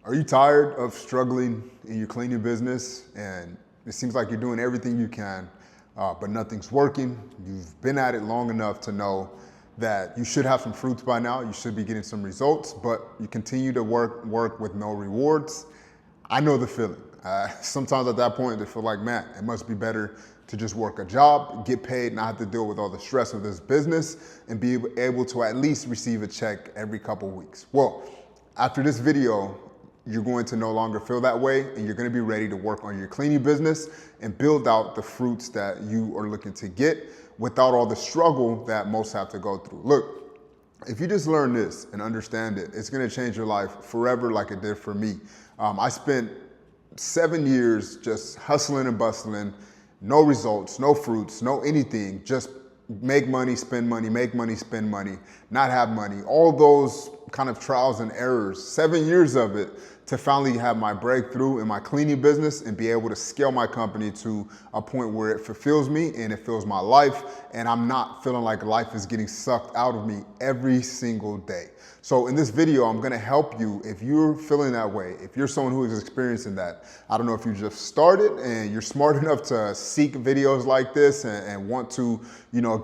Are you tired of struggling in your cleaning business and it seems like you're doing everything you can, but nothing's working? You've been at it long enough to know that you should have some fruits by now. You should be getting some results, but you continue to work with no rewards. I know the feeling. Sometimes at that point, they feel like, man, it must be better to just work a job, get paid, not have to deal with all the stress of this business, and be able to at least receive a check every couple weeks. Well, after this video, you're going to no longer feel that way, and you're going to be ready to work on your cleaning business and build out the fruits that you are looking to get without all the struggle that most have to go through. Look, if you just learn this and understand it, it's going to change your life forever like it did for me. I spent 7 years just hustling and bustling, no results, no fruits, no anything, just make money, spend money, make money, spend money, not have money, all those kind of trials and errors, 7 years of it to finally have my breakthrough in my cleaning business and be able to scale my company to a point where it fulfills me and it fills my life, and I'm not feeling like life is getting sucked out of me every single day. So in this video, I'm gonna help you if you're feeling that way, if you're someone who is experiencing that. I don't know if you just started and you're smart enough to seek videos like this and want to,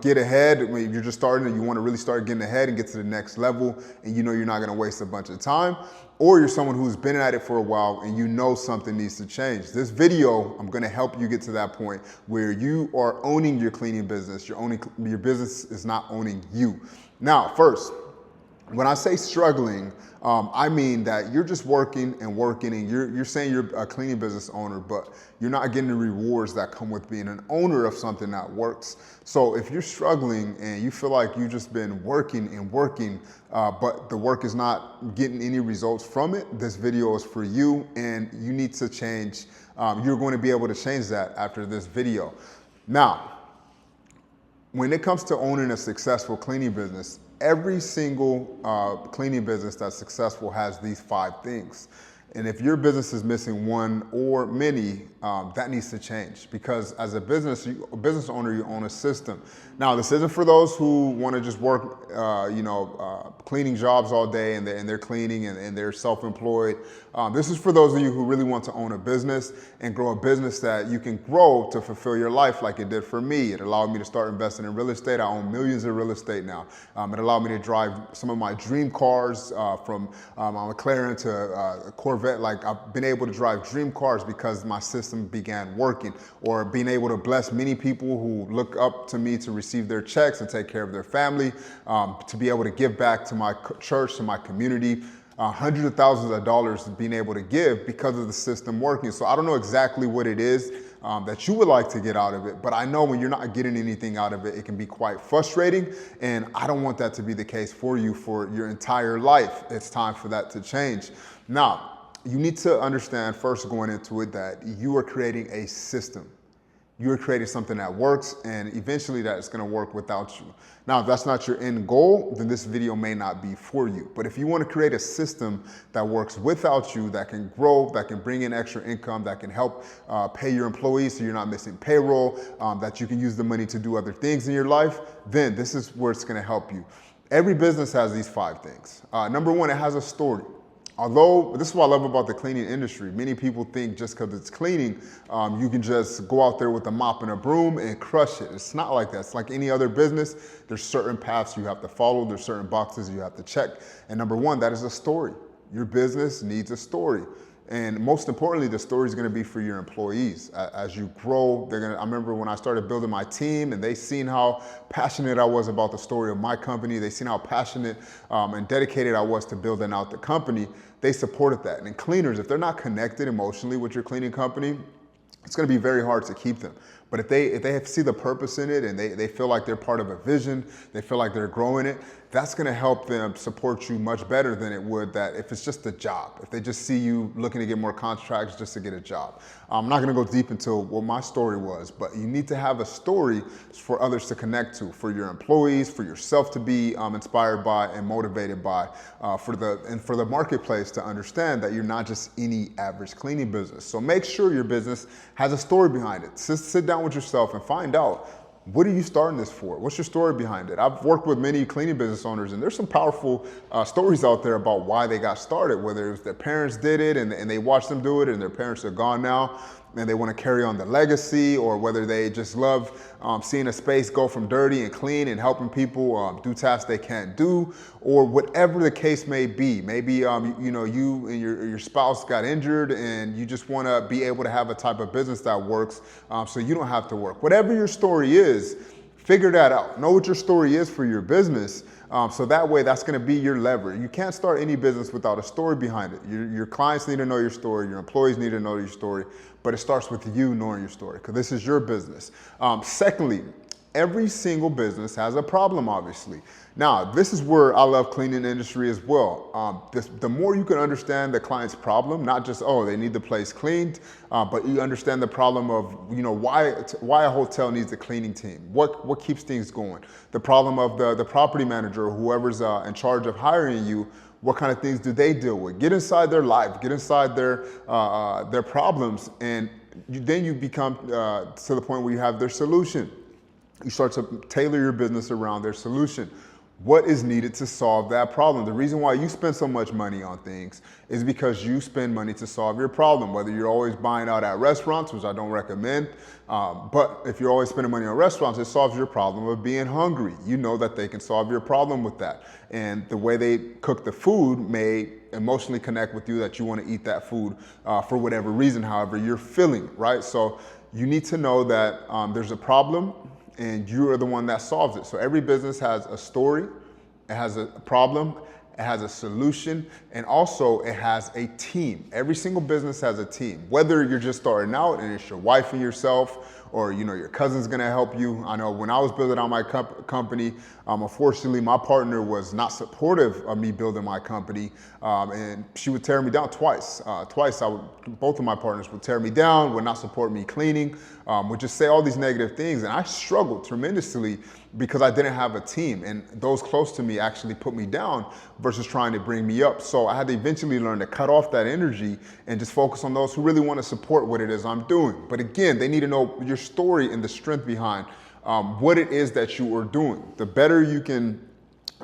get ahead. If you're just starting and you want to really start getting ahead and get to the next level, and you know you're not gonna waste a bunch of time, or you're someone who's been at it for a while and you know something needs to change. This video, I'm gonna help you get to that point where you are owning your cleaning business. Your business is not owning you. Now, first, when I say struggling, I mean that you're just working and you're saying you're a cleaning business owner, but you're not getting the rewards that come with being an owner of something that works. So if you're struggling and you feel like you've just been working and working, but the work is not getting any results from it, this video is for you, and you need to change. You're going to be able to change that after this video. Now, when it comes to owning a successful cleaning business, every single cleaning business that's successful has these 5 things. And if your business is missing one or many, that needs to change, because as a business owner, you own a system. Now, this isn't for those who want to just work, cleaning jobs all day and they're cleaning and they're self-employed. This is for those of you who really want to own a business and grow a business that you can grow to fulfill your life like it did for me. It allowed me to start investing in real estate. I own millions of real estate now. It allowed me to drive some of my dream cars from a McLaren to a Corvette. Like, I've been able to drive dream cars because my system began working, or being able to bless many people who look up to me to receive their checks and take care of their family, to be able to give back to my church, to my community, hundreds of thousands of dollars being able to give because of the system working. So I don't know exactly what it is that you would like to get out of it, but I know when you're not getting anything out of it, it can be quite frustrating, and I don't want that to be the case for you for your entire life. It's time for that to change. Now, you need to understand first going into it that you are creating a system. You're creating something that works, and eventually that is going to work without you. Now, if that's not your end goal, then this video may not be for you. But if you want to create a system that works without you, that can grow, that can bring in extra income, that can help pay your employees so you're not missing payroll, that you can use the money to do other things in your life, then this is where it's going to help you. Every business has these 5 things. Number 1, it has a story. Although, this is what I love about the cleaning industry. Many people think just because it's cleaning, you can just go out there with a mop and a broom and crush it. It's not like that. It's like any other business. There's certain paths you have to follow. There's certain boxes you have to check. And number 1, that is a story. Your business needs a story. And most importantly, the story is going to be for your employees. As you grow, I remember when I started building my team and they seen how passionate I was about the story of my company. They seen how passionate and dedicated I was to building out the company. They supported that. And cleaners, if they're not connected emotionally with your cleaning company, it's going to be very hard to keep them. But if they see the purpose in it and they feel like they're part of a vision, they feel like they're growing it, that's going to help them support you much better than it would that if it's just a job. If they just see you looking to get more contracts just to get a job. I'm not going to go deep into what my story was, but you need to have a story for others to connect to, for your employees, for yourself to be inspired by and motivated by, for the marketplace to understand that you're not just any average cleaning business. So make sure your business has a story behind it. Sit down with yourself and find out, What are you starting this for? What's your story behind it? I've worked with many cleaning business owners, and there's some powerful stories out there about why they got started, whether it was their parents did it and they watched them do it and their parents are gone now and they want to carry on the legacy, or whether they just love seeing a space go from dirty and clean and helping people do tasks they can't do, or whatever the case may be. Maybe you and your spouse got injured and you just want to be able to have a type of business that works so you don't have to work. Whatever your story is, figure that out. Know what your story is for your business. So that way, that's going to be your lever. You can't start any business without a story behind it. Your clients need to know your story. Your employees need to know your story. But it starts with you knowing your story, because this is your business. Secondly, every single business has a problem, obviously. Now, this is where I love cleaning industry as well. The more you can understand the client's problem, not just, oh, they need the place cleaned, but you understand the problem of, why a hotel needs a cleaning team. What keeps things going? The problem of the property manager or whoever's in charge of hiring you. What kind of things do they deal with? Get inside their life, get inside their problems, and then you become to the point where you have their solution. You start to tailor your business around their solution. What is needed to solve that problem? The reason why you spend so much money on things is because you spend money to solve your problem. Whether you're always buying out at restaurants, which I don't recommend, but if you're always spending money on restaurants, it solves your problem of being hungry. You know that they can solve your problem with that. And the way they cook the food may emotionally connect with you, that you want to eat that food for whatever reason, however you're feeling, right? So you need to know that there's a problem, and you are the one that solves it. So every business has a story, it has a problem, it has a solution, and also it has a team. Every single business has a team. Whether you're just starting out and it's your wife and yourself, or your cousin's gonna help you. I know when I was building out my company, unfortunately my partner was not supportive of me building my company, and she would tear me down twice. Both of my partners would tear me down, would not support me cleaning, would just say all these negative things, and I struggled tremendously because I didn't have a team, and those close to me actually put me down versus trying to bring me up. So I had to eventually learn to cut off that energy and just focus on those who really want to support what it is I'm doing. But again, they need to know your story and the strength behind what it is that you are doing. The better you can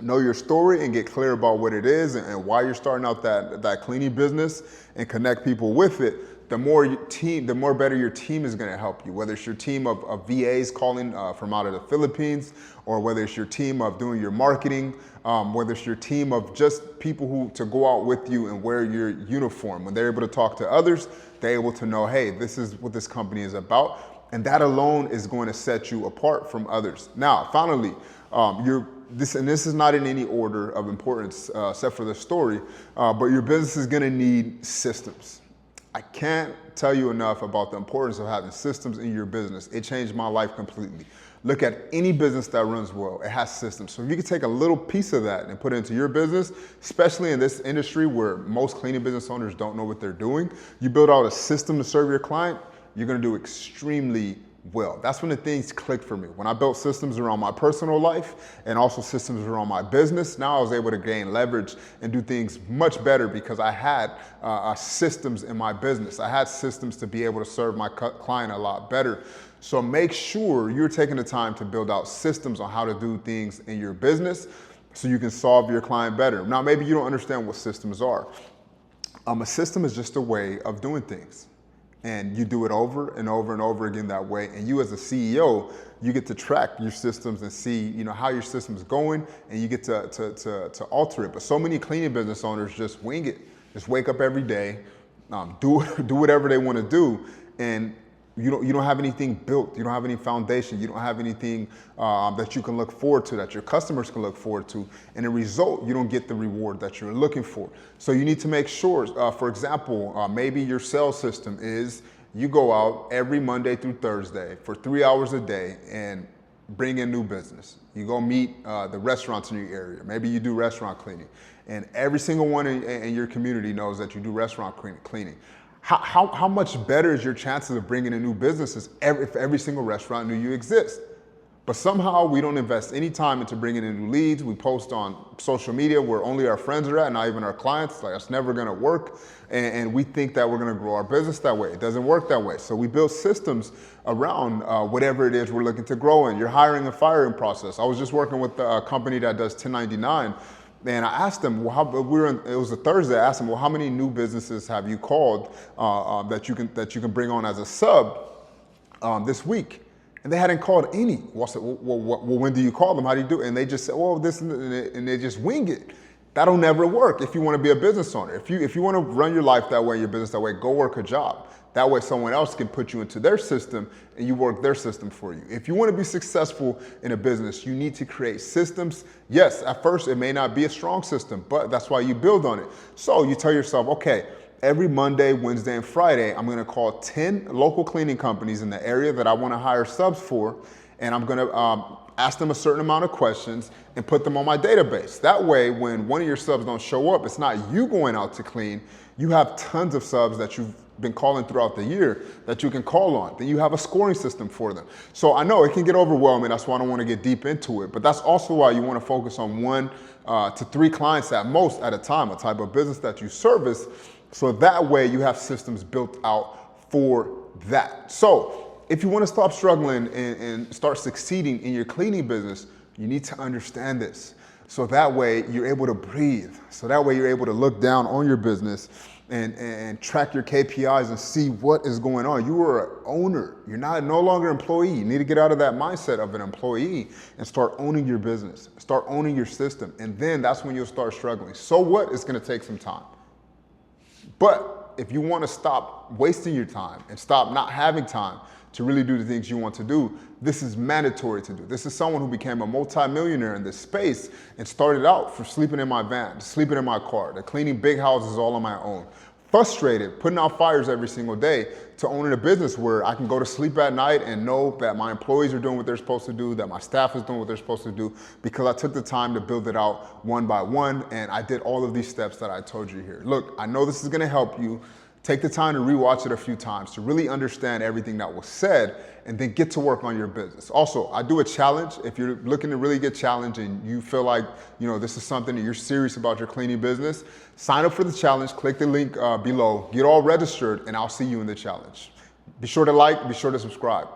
know your story and get clear about what it is and why you're starting out that cleaning business and connect people with it, the more better your team is going to help you. Whether it's your team of VAs calling from out of the Philippines, or whether it's your team of doing your marketing, whether it's your team of just people who to go out with you and wear your uniform. When they're able to talk to others, they're able to know, hey, this is what this company is about. And that alone is going to set you apart from others. Now, finally, this is not in any order of importance except for the story, but your business is going to need systems. I can't tell you enough about the importance of having systems in your business. It changed my life completely. Look at any business that runs well, it has systems. So if you can take a little piece of that and put it into your business, especially in this industry where most cleaning business owners don't know what they're doing, you build out a system to serve your client, you're gonna do extremely well. That's when the things clicked for me. When I built systems around my personal life and also systems around my business, now I was able to gain leverage and do things much better because I had systems in my business. I had systems to be able to serve my client a lot better. So make sure you're taking the time to build out systems on how to do things in your business so you can solve your client better. Now, maybe you don't understand what systems are. A system is just a way of doing things. And you do it over and over and over again that way. And you as a CEO, you get to track your systems and see, how your system's going, and you get to alter it. But so many cleaning business owners just wing it. Just wake up every day, do whatever they want to do, and you don't have anything built. You don't have any foundation. You don't have anything that you can look forward to, that your customers can look forward to. And in result, you don't get the reward that you're looking for. So you need to make sure, for example, maybe your sales system is you go out every Monday through Thursday for 3 hours a day and bring in new business. You go meet the restaurants in your area. Maybe you do restaurant cleaning. And every single one in your community knows that you do restaurant cleaning. How much better is your chances of bringing in new businesses if every single restaurant knew you exist? But somehow we don't invest any time into bringing in new leads. We post on social media where only our friends are at, not even our clients. Like, that's never gonna work. And we think that we're gonna grow our business that way. It doesn't work that way. So we build systems around whatever it is we're looking to grow in. Your hiring and firing process. I was just working with a company that does 1099. And I asked them, well, it was a Thursday. I asked them, well, how many new businesses have you called that you can bring on as a sub this week? And they hadn't called any. Well, I said, well, when do you call them? How do you do it? And they just said, well, this, and they just wing it. That'll never work if you want to be a business owner. If you want to run your life that way, your business that way, go work a job. That way someone else can put you into their system and you work their system for you. If you want to be successful in a business, you need to create systems. Yes, at first it may not be a strong system, but that's why you build on it. So you tell yourself, okay, every Monday, Wednesday, and Friday, I'm gonna call 10 local cleaning companies in the area that I wanna hire subs for, and I'm gonna ask them a certain amount of questions and put them on my database. That way, when one of your subs don't show up, it's not you going out to clean, you have tons of subs that you've been calling throughout the year that you can call on. Then you have a scoring system for them. So I know it can get overwhelming, that's why I don't wanna get deep into it, but that's also why you wanna focus on 1 to 3 clients at most at a time, a type of business that you service. So that way you have systems built out for that. So if you want to stop struggling and start succeeding in your cleaning business, you need to understand this. So that way you're able to breathe. So that way you're able to look down on your business and track your KPIs and see what is going on. You are an owner. You're no longer an employee. You need to get out of that mindset of an employee and start owning your business. Start owning your system. And then that's when you'll start struggling. So what? It's going to take some time. But if you want to stop wasting your time and stop not having time to really do the things you want to do, this is mandatory to do. This is someone who became a multimillionaire in this space and started out from sleeping in my van, sleeping in my car, to cleaning big houses all on my own. Frustrated, putting out fires every single day, to owning a business where I can go to sleep at night and know that my employees are doing what they're supposed to do, that my staff is doing what they're supposed to do, because I took the time to build it out one by one, and I did all of these steps that I told you here. Look, I know this is gonna help you. Take the time to rewatch it a few times to really understand everything that was said, and then get to work on your business. Also, I do a challenge. If you're looking to really get challenged and you feel like, this is something that you're serious about your cleaning business, sign up for the challenge, click the link below, get all registered, and I'll see you in the challenge. Be sure to like, be sure to subscribe.